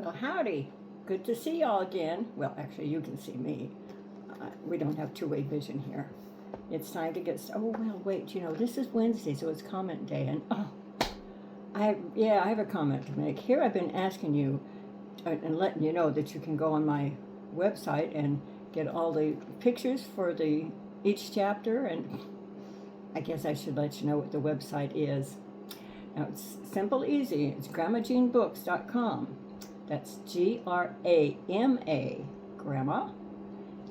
Well, howdy. Good to see y'all again. Well, actually, you can see me. We don't have two-way vision here. It's time to get. Oh well, wait. This is Wednesday, so it's comment day, and I have a comment to make. Here, I've been asking you and letting you know that you can go on my website and get all the pictures for each chapter, and I guess I should let you know what the website is. Now it's simple, easy. It's GrandmaJeanBooks.com. That's Grama, Grandma,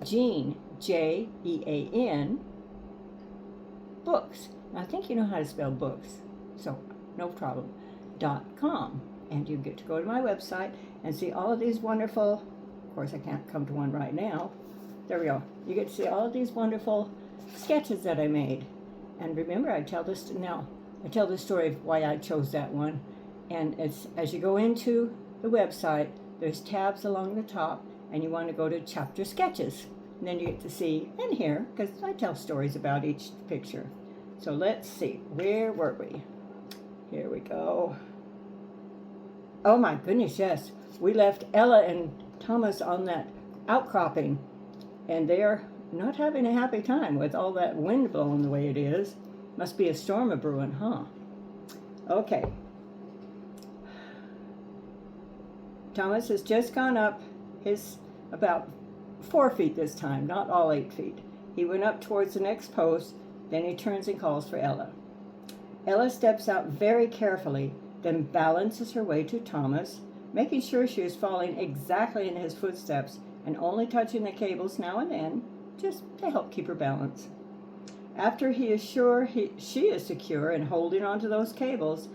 Jean, Jean, books. Now I think you know how to spell books, so no problem. .com, and you get to go to my website and see all of these wonderful. Of course, I can't come to one right now. There we go. You get to see all of these wonderful sketches that I made. And remember, I tell the story of why I chose that one. And it's as you go into the website, there's tabs along the top, and you want to go to chapter sketches. And then you get to see and hear, because I tell stories about each picture. So let's see, where were we? Here we go. Oh my goodness, yes. We left Ella and Thomas on that outcropping, and they're not having a happy time with all that wind blowing the way it is. Must be a storm a-brewing, huh? Okay. Thomas has just gone up his about 4 feet this time, not all 8 feet. He went up towards the next post, then he turns and calls for Ella. Ella steps out very carefully, then balances her way to Thomas, making sure she is following exactly in his footsteps and only touching the cables now and then, just to help keep her balance. After he is sure she is secure and holding onto those cables,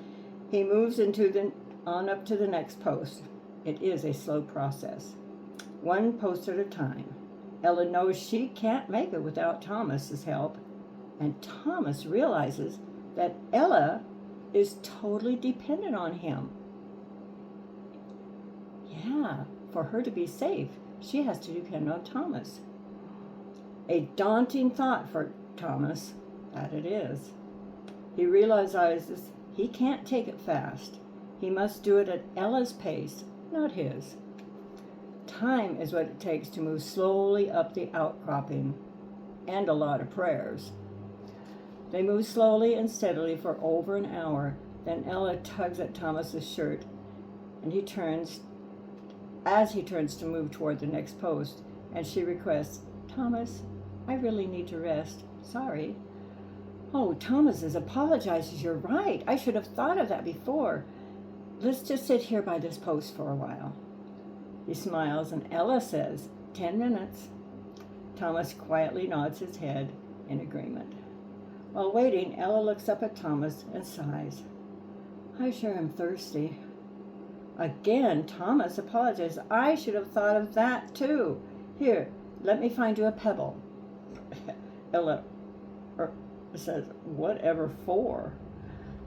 he moves on up to the next post. It is a slow process, one post at a time. Ella knows she can't make it without Thomas's help, and Thomas realizes that Ella is totally dependent on him. Yeah, for her to be safe, she has to depend on Thomas. A daunting thought for Thomas, that it is. He realizes he can't take it fast. He must do it at Ella's pace, not his. Time is what it takes to move slowly up the outcropping, and a lot of prayers. They move slowly and steadily for over an hour. Then Ella tugs at Thomas's shirt, and as he turns to move toward the next post, and she requests, "Thomas, I really need to rest. Sorry." "Oh, Thomas apologizes. You're right. I should have thought of that before. Let's just sit here by this post for a while." He smiles, and Ella says, 10 minutes. Thomas quietly nods his head in agreement. While waiting, Ella looks up at Thomas and sighs. "I sure am thirsty." Again, Thomas apologizes. "I should have thought of that too. Here, let me find you a pebble." Ella says, "Whatever for?"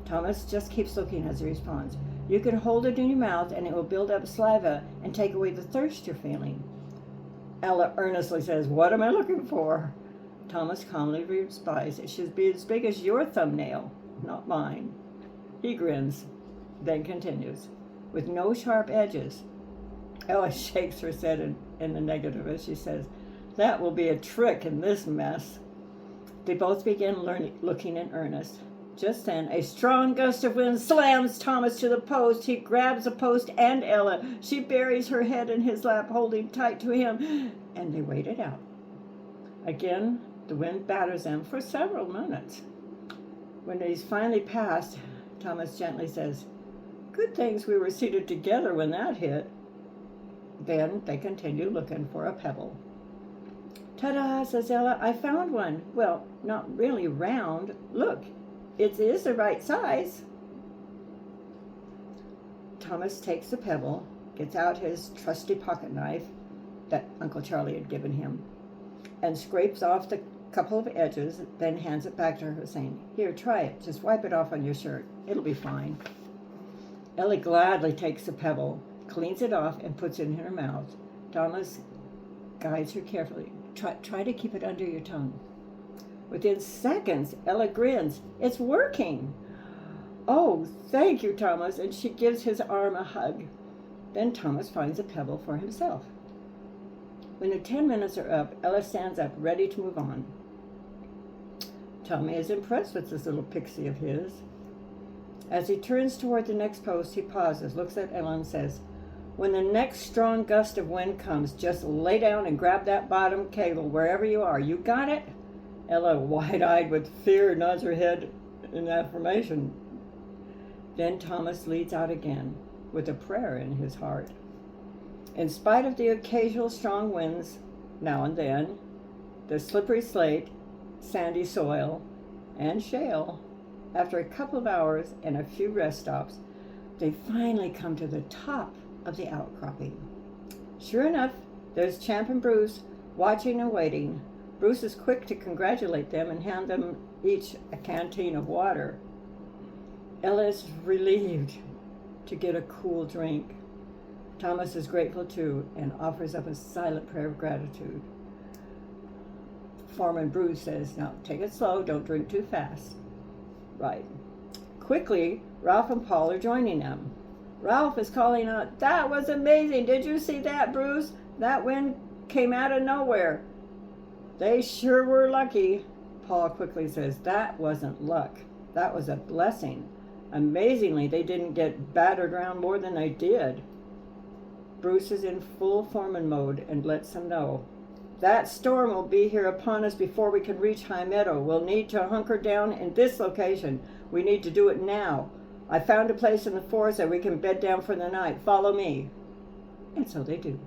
Thomas just keeps looking as he responds, "You can hold it in your mouth and it will build up saliva and take away the thirst you're feeling." Ella earnestly says, "What am I looking for?" Thomas calmly replies, "It should be as big as your thumbnail, not mine." He grins, then continues, "With no sharp edges." Ella shakes her head in the negative as she says, "That will be a trick in this mess." They both begin looking in earnest. Just then, a strong gust of wind slams Thomas to the post. He grabs the post and Ella. She buries her head in his lap, holding tight to him, and they wait it out. Again, the wind batters them for several minutes. When he's finally passed, Thomas gently says, "Good things we were seated together when that hit." Then they continue looking for a pebble. "Ta-da," says Ella, "I found one. Well, not really round. Look, it is the right size." Thomas takes the pebble, gets out his trusty pocket knife that Uncle Charlie had given him, and scrapes off the couple of edges, then hands it back to her, saying, "Here, try it. Just wipe it off on your shirt. It'll be fine." Ellie gladly takes the pebble, cleans it off, and puts it in her mouth. Thomas guides her carefully. Try to keep it under your tongue." Within seconds, Ella grins. "It's working." "Oh, thank you, Thomas," and she gives his arm a hug. Then Thomas finds a pebble for himself. When the 10 minutes are up, Ella stands up, ready to move on. Tommy is impressed with this little pixie of his. As he turns toward the next post, he pauses, looks at Ella, and says, "When the next strong gust of wind comes, just lay down and grab that bottom cable wherever you are. You got it?" Ella, wide-eyed with fear, nods her head in affirmation. Then Thomas leads out again, with a prayer in his heart. In spite of the occasional strong winds, now and then, the slippery slate, sandy soil, and shale, after a couple of hours and a few rest stops, they finally come to the top of the outcropping. Sure enough, there's Champ and Bruce, watching and waiting. Bruce is quick to congratulate them and hand them each a canteen of water. Ella is relieved to get a cool drink. Thomas is grateful too and offers up a silent prayer of gratitude. Foreman Bruce says, "Now take it slow, don't drink too fast." Right. Quickly, Ralph and Paul are joining them. Ralph is calling out, "That was amazing! Did you see that, Bruce? That wind came out of nowhere." "They sure were lucky." Paul quickly says, "That wasn't luck. That was a blessing. Amazingly, they didn't get battered around more than they did." Bruce is in full foreman mode and lets them know, "That storm will be here upon us before we can reach High Meadow. We'll need to hunker down in this location. We need to do it now. I found a place in the forest that we can bed down for the night. Follow me." And so they do.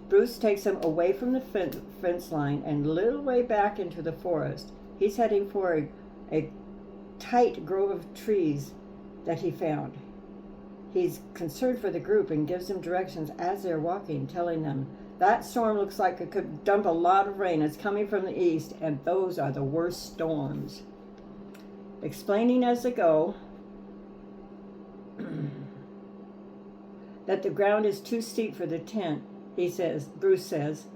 Bruce takes them away from the fence line and a little way back into the forest. He's heading for a tight grove of trees that he found. He's concerned for the group and gives them directions as they're walking, telling them, "That storm looks like it could dump a lot of rain. It's coming from the east, and those are the worst storms." Explaining as they go that the ground is too steep for the tent, Bruce says,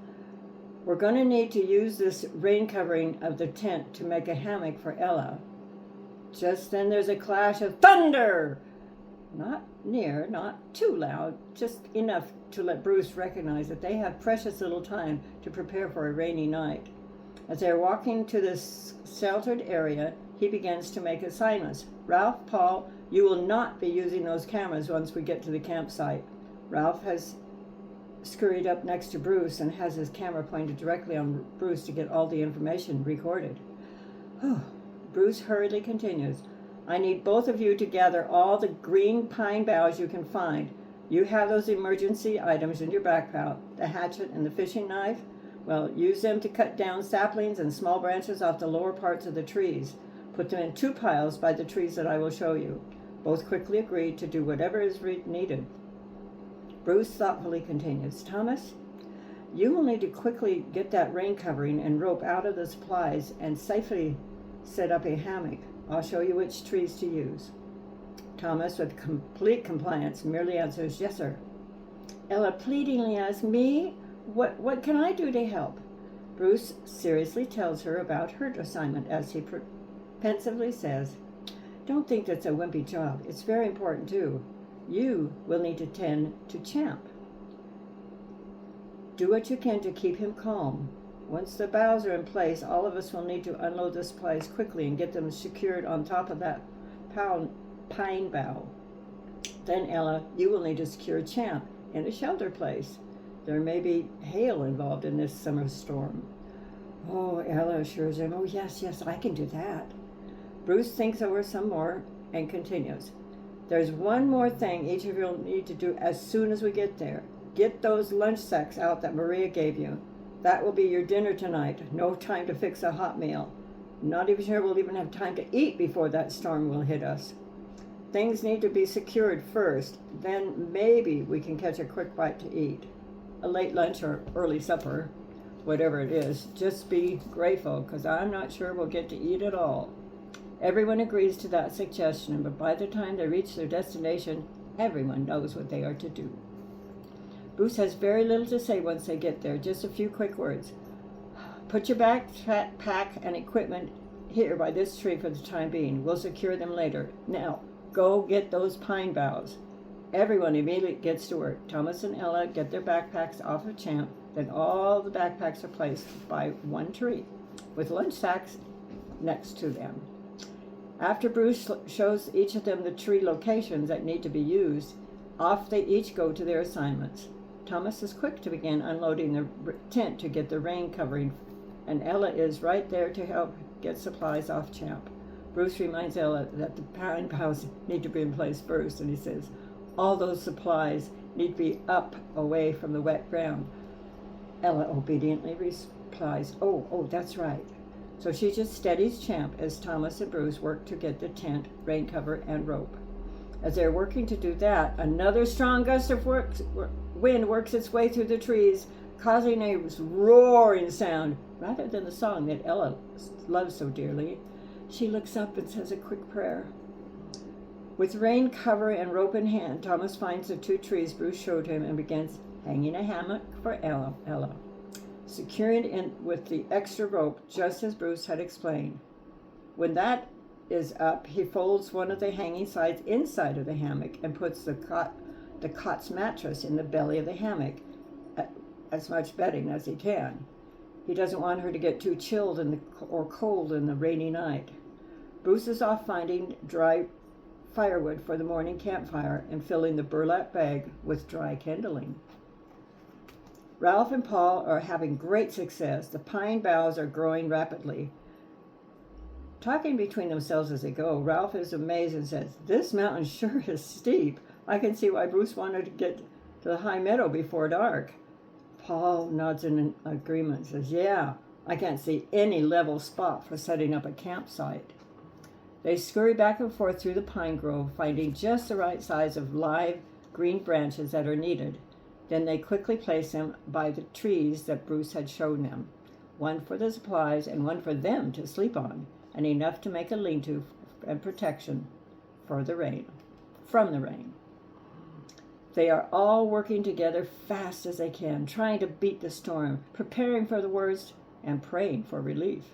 "We're going to need to use this rain covering of the tent to make a hammock for Ella." Just then there's a clash of thunder. Not near, not too loud, just enough to let Bruce recognize that they have precious little time to prepare for a rainy night. As they are walking to this sheltered area, he begins to make assignments. "Ralph, Paul, you will not be using those cameras once we get to the campsite." Ralph has scurried up next to Bruce and has his camera pointed directly on Bruce to get all the information recorded. Bruce hurriedly continues, "I need both of you to gather all the green pine boughs you can find. You have those emergency items in your backpack, the hatchet and the fishing knife. Well, use them to cut down saplings and small branches off the lower parts of the trees. Put them in 2 piles by the trees that I will show you." Both quickly agree to do whatever is needed. Bruce thoughtfully continues, "Thomas, you will need to quickly get that rain covering and rope out of the supplies and safely set up a hammock. I'll show you which trees to use." Thomas, with complete compliance, merely answers, "Yes, sir." Ella pleadingly asks, "Me? What can I do to help?" Bruce seriously tells her about her assignment as he pensively says, "Don't think that's a wimpy job. It's very important, too. You will need to tend to Champ. Do what you can to keep him calm. Once the boughs are in place, all of us will need to unload the supplies quickly and get them secured on top of that pine bough. Then, Ella, you will need to secure Champ in a shelter place. There may be hail involved in this summer storm." Oh, Ella assures him, "Oh, yes, I can do that." Bruce thinks over some more and continues, "There's one more thing each of you will need to do as soon as we get there. Get those lunch sacks out that Maria gave you. That will be your dinner tonight. No time to fix a hot meal. Not even sure we'll even have time to eat before that storm will hit us. Things need to be secured first, then maybe we can catch a quick bite to eat. A late lunch or early supper, whatever it is. Just be grateful, because I'm not sure we'll get to eat at all." Everyone agrees to that suggestion, but by the time they reach their destination, everyone knows what they are to do. Bruce has very little to say once they get there, just a few quick words. "Put your backpack and equipment here by this tree for the time being. We'll secure them later. Now, go get those pine boughs." Everyone immediately gets to work. Thomas and Ella get their backpacks off of Champ. Then all the backpacks are placed by one tree, with lunch sacks next to them. After Bruce shows each of them the tree locations that need to be used, off they each go to their assignments. Thomas is quick to begin unloading the tent to get the rain covering, and Ella is right there to help get supplies off Champ. Bruce reminds Ella that the pine boughs need to be in place first, and he says, all those supplies need to be up away from the wet ground. Ella obediently replies, oh, that's right. So she just steadies Champ as Thomas and Bruce work to get the tent, rain cover, and rope. As they're working to do that, another strong gust of wind works its way through the trees, causing a roaring sound, rather than the song that Ella loves so dearly. She looks up and says a quick prayer. With rain cover and rope in hand, Thomas finds the 2 trees Bruce showed him and begins hanging a hammock for Ella, securing it in with the extra rope, just as Bruce had explained. When that is up, he folds one of the hanging sides inside of the hammock and puts the cot's mattress in the belly of the hammock, as much bedding as he can. He doesn't want her to get too chilled or cold in the rainy night. Bruce is off finding dry firewood for the morning campfire and filling the burlap bag with dry kindling. Ralph and Paul are having great success. The pine boughs are growing rapidly. Talking between themselves as they go, Ralph is amazed and says, this mountain sure is steep. I can see why Bruce wanted to get to the high meadow before dark. Paul nods in agreement and says, yeah, I can't see any level spot for setting up a campsite. They scurry back and forth through the pine grove, finding just the right size of live green branches that are needed. Then they quickly place them by the trees that Bruce had shown them, one for the supplies and one for them to sleep on, and enough to make a lean-to and protection from the rain. They are all working together fast as they can, trying to beat the storm, preparing for the worst and praying for relief.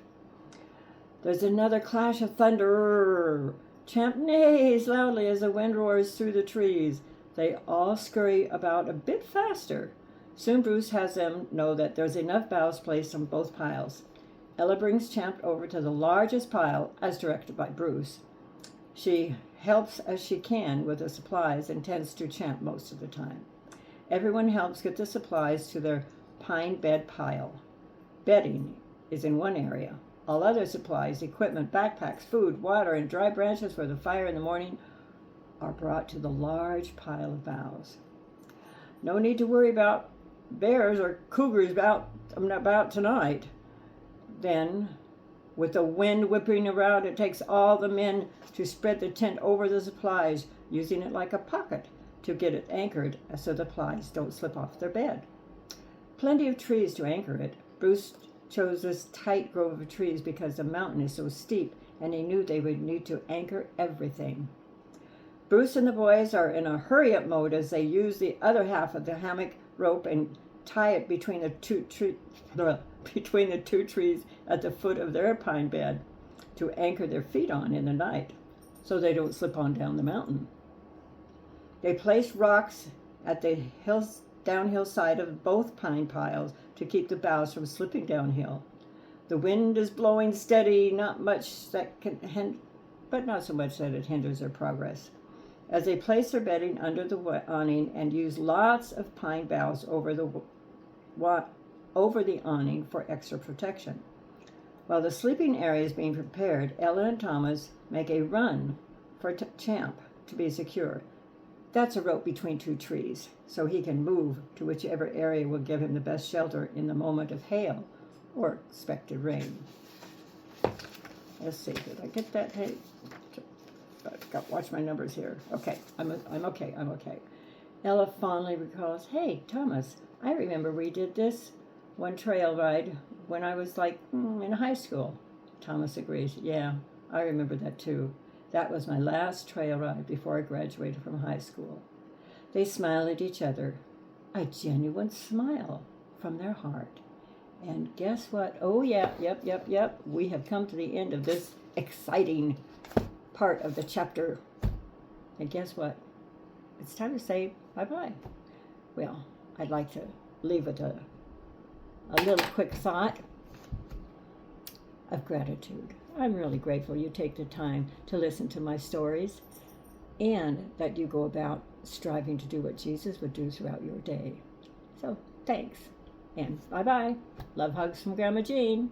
There's another clash of thunder. Champ neighs loudly as the wind roars through the trees. They all scurry about a bit faster. Soon Bruce has them know that there's enough boughs placed on both piles. Ella brings Champ over to the largest pile, as directed by Bruce. She helps as she can with the supplies and tends to Champ most of the time. Everyone helps get the supplies to their pine bed pile. Bedding is in one area. All other supplies, equipment, backpacks, food, water, and dry branches for the fire in the morning are brought to the large pile of boughs. No need to worry about bears or cougars about tonight. Then, with the wind whipping around, it takes all the men to spread the tent over the supplies, using it like a pocket to get it anchored so the supplies don't slip off their bed. Plenty of trees to anchor it. Bruce chose this tight grove of trees because the mountain is so steep, and he knew they would need to anchor everything. Bruce and the boys are in a hurry-up mode as they use the other half of the hammock rope and tie it between the two trees at the foot of their pine bed to anchor their feet on in the night, so they don't slip on down the mountain. They place rocks at the downhill side of both pine piles to keep the boughs from slipping downhill. The wind is blowing steady, not so much that it hinders their progress. As they place their bedding under the awning and use lots of pine boughs over the awning for extra protection. While the sleeping area is being prepared, Ella and Thomas make a run for Champ to be secure. That's a rope between 2 trees, so he can move to whichever area will give him the best shelter in the moment of hail or expected rain. Let's see, did I get that? Hey, I've got to watch my numbers here. Okay, I'm okay. Ella fondly recalls, hey, Thomas, I remember we did this one trail ride when I was in high school. Thomas agrees, yeah, I remember that too. That was my last trail ride before I graduated from high school. They smile at each other, a genuine smile from their heart. And guess what? Oh, yeah, yep. We have come to the end of this exciting part of the chapter. And guess what? it's time to say bye-bye. Well, I'd like to leave it a little quick thought of gratitude. I'm really grateful you take the time to listen to my stories and that you go about striving to do what Jesus would do throughout your day. So, thanks, and bye-bye. Love hugs from Grandma Jean.